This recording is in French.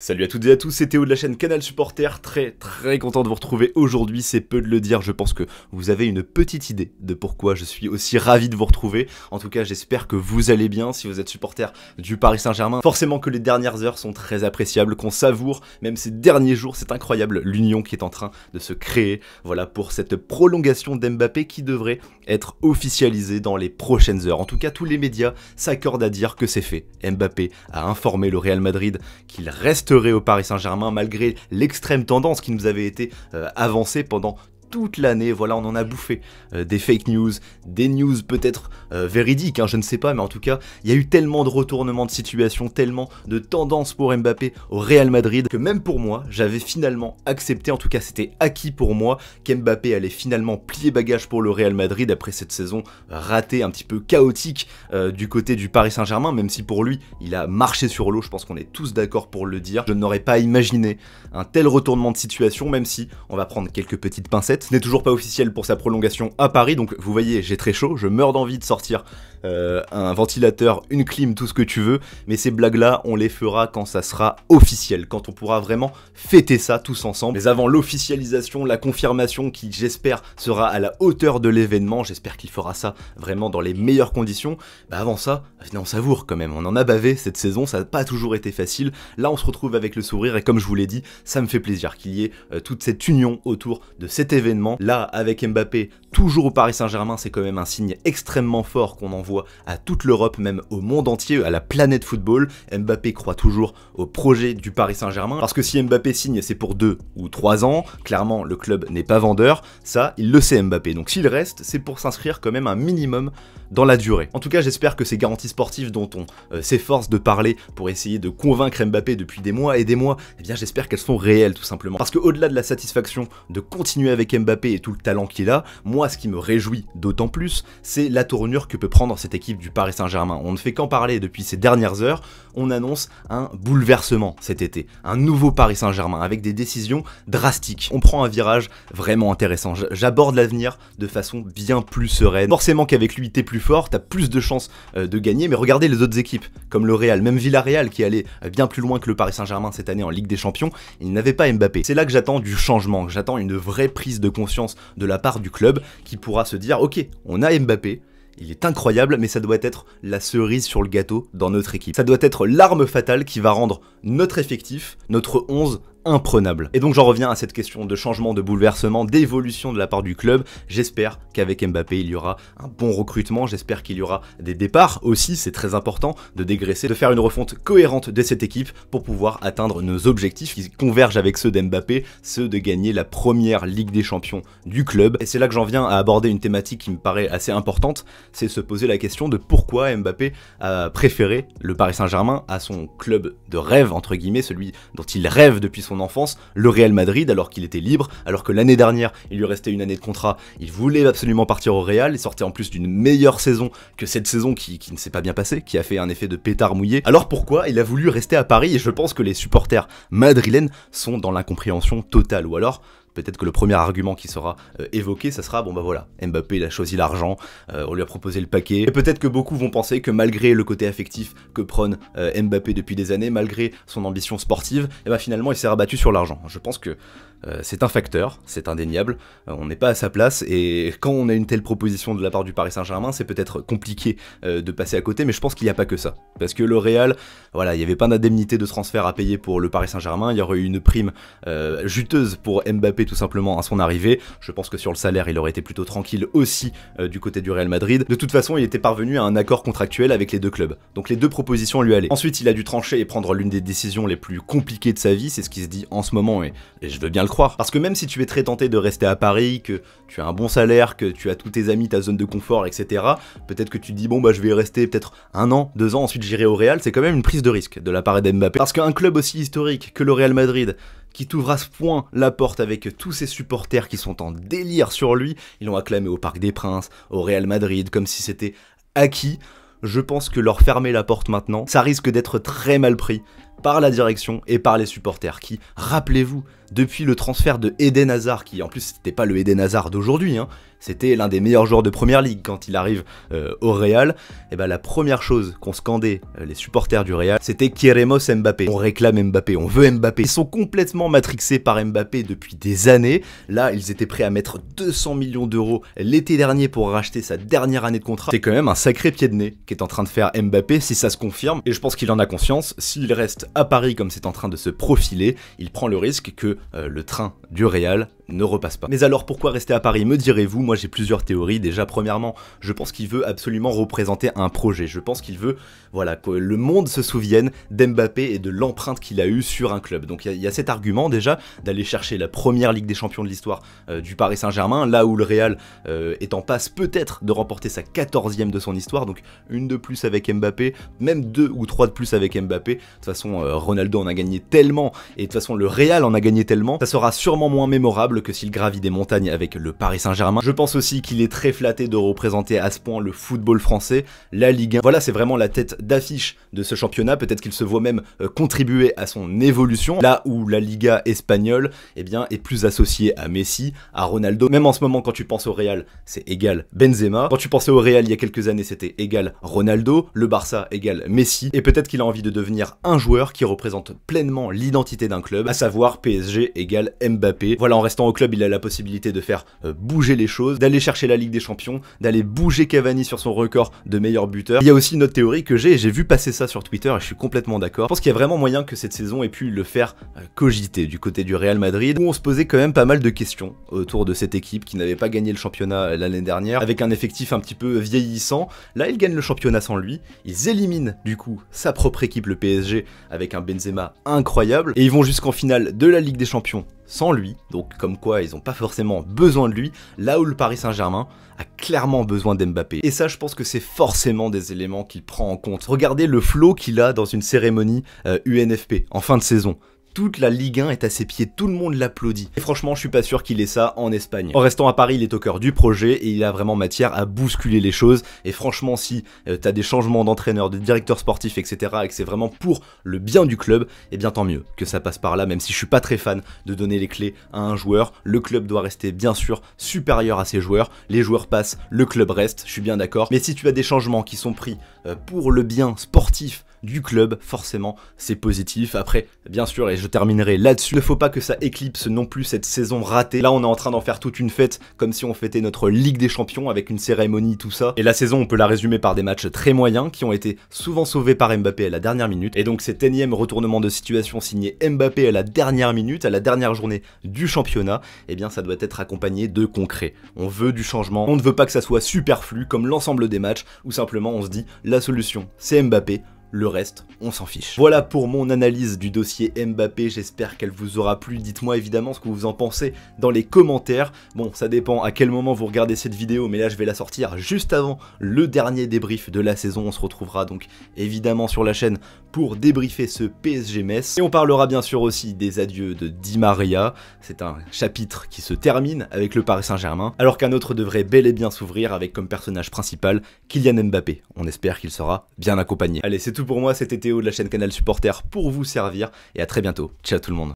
Salut à toutes et à tous, c'est Théo de la chaîne Canal Supporter, très content de vous retrouver aujourd'hui, c'est peu de le dire, je pense que vous avez une petite idée de pourquoi je suis aussi ravi de vous retrouver. En tout cas j'espère que vous allez bien, si vous êtes supporter du Paris Saint-Germain, forcément que les dernières heures sont très appréciables, qu'on savoure même ces derniers jours, c'est incroyable l'union qui est en train de se créer, voilà pour cette prolongation d'Mbappé qui devrait être officialisée dans les prochaines heures. En tout cas tous les médias s'accordent à dire que c'est fait, Mbappé a informé le Real Madrid qu'il resterait au Paris Saint-Germain malgré l'extrême tendance qui nous avait été avancée pendant toute l'année. Voilà, on en a bouffé des fake news, des news peut-être véridiques, hein, je ne sais pas, mais en tout cas, il y a eu tellement de retournements de situation, tellement de tendances pour Mbappé au Real Madrid, que même pour moi, j'avais finalement accepté, en tout cas c'était acquis pour moi, qu'Mbappé allait finalement plier bagage pour le Real Madrid après cette saison ratée, un petit peu chaotique du côté du Paris Saint-Germain, même si pour lui, il a marché sur l'eau, je pense qu'on est tous d'accord pour le dire. Je n'aurais pas imaginé un tel retournement de situation, même si on va prendre quelques petites pincettes. Ce n'est toujours pas officiel pour sa prolongation à Paris, donc vous voyez, j'ai très chaud, je meurs d'envie de sortir un ventilateur, une clim, tout ce que tu veux, mais ces blagues-là, on les fera quand ça sera officiel, quand on pourra vraiment fêter ça tous ensemble. Mais avant l'officialisation, la confirmation qui, j'espère, sera à la hauteur de l'événement, j'espère qu'il fera ça vraiment dans les meilleures conditions, bah avant ça, venez on savoure quand même, on en a bavé cette saison, ça n'a pas toujours été facile, là on se retrouve avec le sourire et comme je vous l'ai dit, ça me fait plaisir qu'il y ait toute cette union autour de cet événement. Là, avec Mbappé, toujours au Paris Saint-Germain, c'est quand même un signe extrêmement fort qu'on envoie à toute l'Europe, même au monde entier, à la planète football. Mbappé croit toujours au projet du Paris Saint-Germain, parce que si Mbappé signe, c'est pour 2 ou 3 ans, clairement le club n'est pas vendeur, ça il le sait Mbappé, donc s'il reste, c'est pour s'inscrire quand même un minimum dans la durée. En tout cas, j'espère que ces garanties sportives dont on s'efforce de parler pour essayer de convaincre Mbappé depuis des mois et des mois, eh bien j'espère qu'elles sont réelles tout simplement. Parce qu'au-delà de la satisfaction de continuer avec Mbappé et tout le talent qu'il a, moi ce qui me réjouit d'autant plus, c'est la tournure que peut prendre cette équipe du Paris Saint-Germain. On ne fait qu'en parler depuis ces dernières heures, on annonce un bouleversement cet été, un nouveau Paris Saint-Germain avec des décisions drastiques. On prend un virage vraiment intéressant, j'aborde l'avenir de façon bien plus sereine. Forcément qu'avec lui t'es plus fort, t'as plus de chances de gagner, mais regardez les autres équipes, comme le Real, même Villarreal qui allait bien plus loin que le Paris Saint-Germain cette année en Ligue des Champions, il n'avait pas Mbappé. C'est là que j'attends du changement, que j'attends une vraie prise de conscience de la part du club qui pourra se dire ok, on a Mbappé, il est incroyable, mais ça doit être la cerise sur le gâteau dans notre équipe. Ça doit être l'arme fatale qui va rendre notre effectif, notre 11, imprenable. Et donc j'en reviens à cette question de changement, de bouleversement, d'évolution de la part du club. J'espère qu'avec Mbappé, il y aura un bon recrutement, j'espère qu'il y aura des départs aussi, c'est très important de dégraisser, de faire une refonte cohérente de cette équipe pour pouvoir atteindre nos objectifs qui convergent avec ceux d'Mbappé, ceux de gagner la première Ligue des Champions du club. Et c'est là que j'en viens à aborder une thématique qui me paraît assez importante, c'est se poser la question de pourquoi Mbappé a préféré le Paris Saint-Germain à son club de rêve, entre guillemets, celui dont il rêve depuis son enfance, le Real Madrid, alors qu'il était libre, alors que l'année dernière, il lui restait une année de contrat, il voulait absolument partir au Real, il sortait en plus d'une meilleure saison que cette saison qui ne s'est pas bien passée, qui a fait un effet de pétard mouillé. Alors pourquoi il a voulu rester à Paris? Et je pense que les supporters madrilènes sont dans l'incompréhension totale, ou alors peut-être que le premier argument qui sera évoqué, ça sera, bon bah voilà, Mbappé il a choisi l'argent, on lui a proposé le paquet, et peut-être que beaucoup vont penser que malgré le côté affectif que prône Mbappé depuis des années, malgré son ambition sportive, et bah finalement il s'est rabattu sur l'argent. Je pense que c'est un facteur, c'est indéniable, on n'est pas à sa place, et quand on a une telle proposition de la part du Paris Saint-Germain, c'est peut-être compliqué de passer à côté, mais je pense qu'il n'y a pas que ça. Parce que le Real, voilà, il n'y avait pas d'indemnité de transfert à payer pour le Paris Saint-Germain, il y aurait eu une prime juteuse pour Mbappé tout simplement à son arrivée. Je pense que sur le salaire, il aurait été plutôt tranquille aussi du côté du Real Madrid. De toute façon, il était parvenu à un accord contractuel avec les deux clubs. Donc les deux propositions lui allaient. Ensuite, il a dû trancher et prendre l'une des décisions les plus compliquées de sa vie, c'est ce qui se dit en ce moment, et je veux bien le croire. Parce que même si tu es très tenté de rester à Paris, que tu as un bon salaire, que tu as tous tes amis, ta zone de confort, etc., peut-être que tu te dis, bon bah je vais y rester peut-être 1 an, 2 ans, ensuite j'irai au Real, c'est quand même une prise de risque de la part d'Mbappé. Parce qu'un club aussi historique que le Real Madrid, qui t'ouvre à ce point la porte avec tous ses supporters qui sont en délire sur lui, ils l'ont acclamé au Parc des Princes, au Real Madrid, comme si c'était acquis. Je pense que leur fermer la porte maintenant, ça risque d'être très mal pris par la direction et par les supporters qui, rappelez-vous, depuis le transfert de Eden Hazard, qui en plus c'était pas le Eden Hazard d'aujourd'hui, hein, c'était l'un des meilleurs joueurs de Première Ligue quand il arrive au Real, et ben la première chose qu'ont scandé les supporters du Real, c'était Queremos Mbappé. On réclame Mbappé, on veut Mbappé. Ils sont complètement matrixés par Mbappé depuis des années. Là, ils étaient prêts à mettre 200 millions d'euros l'été dernier pour racheter sa dernière année de contrat. C'est quand même un sacré pied de nez qu'est en train de faire Mbappé si ça se confirme, et je pense qu'il en a conscience. S'il reste à Paris comme c'est en train de se profiler, il prend le risque que le train du Real ne repasse pas. Mais alors pourquoi rester à Paris, me direz-vous? Moi j'ai plusieurs théories. Déjà premièrement, je pense qu'il veut absolument représenter un projet. Je pense qu'il veut, voilà, que le monde se souvienne d'Mbappé et de l'empreinte qu'il a eue sur un club. Donc il y a cet argument déjà d'aller chercher la première Ligue des Champions de l'histoire du Paris Saint-Germain, là où le Real est en passe peut-être de remporter sa 14e de son histoire, donc une de plus avec Mbappé, même 2 ou 3 de plus avec Mbappé. De toute façon Ronaldo en a gagné tellement, et de toute façon le Real en a gagné tellement, ça sera sûrement moins mémorable que s'il gravit des montagnes avec le Paris Saint-Germain. Je pense aussi qu'il est très flatté de représenter à ce point le football français, la Ligue 1. Voilà, c'est vraiment la tête d'affiche de ce championnat. Peut-être qu'il se voit même contribuer à son évolution, là où la Liga espagnole, eh bien, est plus associée à Messi, à Ronaldo. Même en ce moment, quand tu penses au Real, c'est égal Benzema. Quand tu pensais au Real il y a quelques années, c'était égal Ronaldo. Le Barça égal Messi. Et peut-être qu'il a envie de devenir un joueur qui représente pleinement l'identité d'un club, à savoir PSG égal Mbappé. Voilà, en restant au club, il a la possibilité de faire bouger les choses, d'aller chercher la Ligue des Champions, d'aller bouger Cavani sur son record de meilleur buteur. Il y a aussi une autre théorie que j'ai vu passer ça sur Twitter et je suis complètement d'accord. Je pense qu'il y a vraiment moyen que cette saison ait pu le faire cogiter du côté du Real Madrid, où on se posait quand même pas mal de questions autour de cette équipe qui n'avait pas gagné le championnat l'année dernière, avec un effectif un petit peu vieillissant. Là, ils gagnent le championnat sans lui, ils éliminent du coup sa propre équipe, le PSG, avec un Benzema incroyable, et ils vont jusqu'en finale de la Ligue des Champions sans lui, donc comme quoi ils n'ont pas forcément besoin de lui, là où le Paris Saint-Germain a clairement besoin d'Mbappé. Et ça, je pense que c'est forcément des éléments qu'il prend en compte. Regardez le flow qu'il a dans une cérémonie UNFP en fin de saison. Toute la Ligue 1 est à ses pieds, tout le monde l'applaudit. Et franchement, je suis pas sûr qu'il ait ça en Espagne. En restant à Paris, il est au cœur du projet et il a vraiment matière à bousculer les choses. Et franchement, si t'as des changements d'entraîneur, de directeur sportif, etc., et que c'est vraiment pour le bien du club, eh bien tant mieux que ça passe par là, même si je suis pas très fan de donner les clés à un joueur. Le club doit rester bien sûr supérieur à ses joueurs. Les joueurs passent, le club reste, je suis bien d'accord. Mais si tu as des changements qui sont pris pour le bien sportif du club, forcément c'est positif. Après, bien sûr, et je terminerai là-dessus, il ne faut pas que ça éclipse non plus cette saison ratée. Là on est en train d'en faire toute une fête, comme si on fêtait notre Ligue des Champions avec une cérémonie, tout ça. Et la saison, on peut la résumer par des matchs très moyens qui ont été souvent sauvés par Mbappé à la dernière minute. Et donc cet énième retournement de situation signé Mbappé à la dernière minute, à la dernière journée du championnat, eh bien ça doit être accompagné de concret. On veut du changement, on ne veut pas que ça soit superflu comme l'ensemble des matchs, où simplement on se dit la solution c'est Mbappé. Le reste, on s'en fiche. Voilà pour mon analyse du dossier Mbappé, j'espère qu'elle vous aura plu. Dites-moi évidemment ce que vous en pensez dans les commentaires. Bon, ça dépend à quel moment vous regardez cette vidéo, mais là je vais la sortir juste avant le dernier débrief de la saison. On se retrouvera donc évidemment sur la chaîne pour débriefer ce PSG Metz. Et on parlera bien sûr aussi des adieux de Di Maria. C'est un chapitre qui se termine avec le Paris Saint-Germain, alors qu'un autre devrait bel et bien s'ouvrir avec comme personnage principal Kylian Mbappé. On espère qu'il sera bien accompagné. Allez, c'est tout pour moi, c'était Théo de la chaîne Canal Supporter pour vous servir, et à très bientôt. Ciao tout le monde.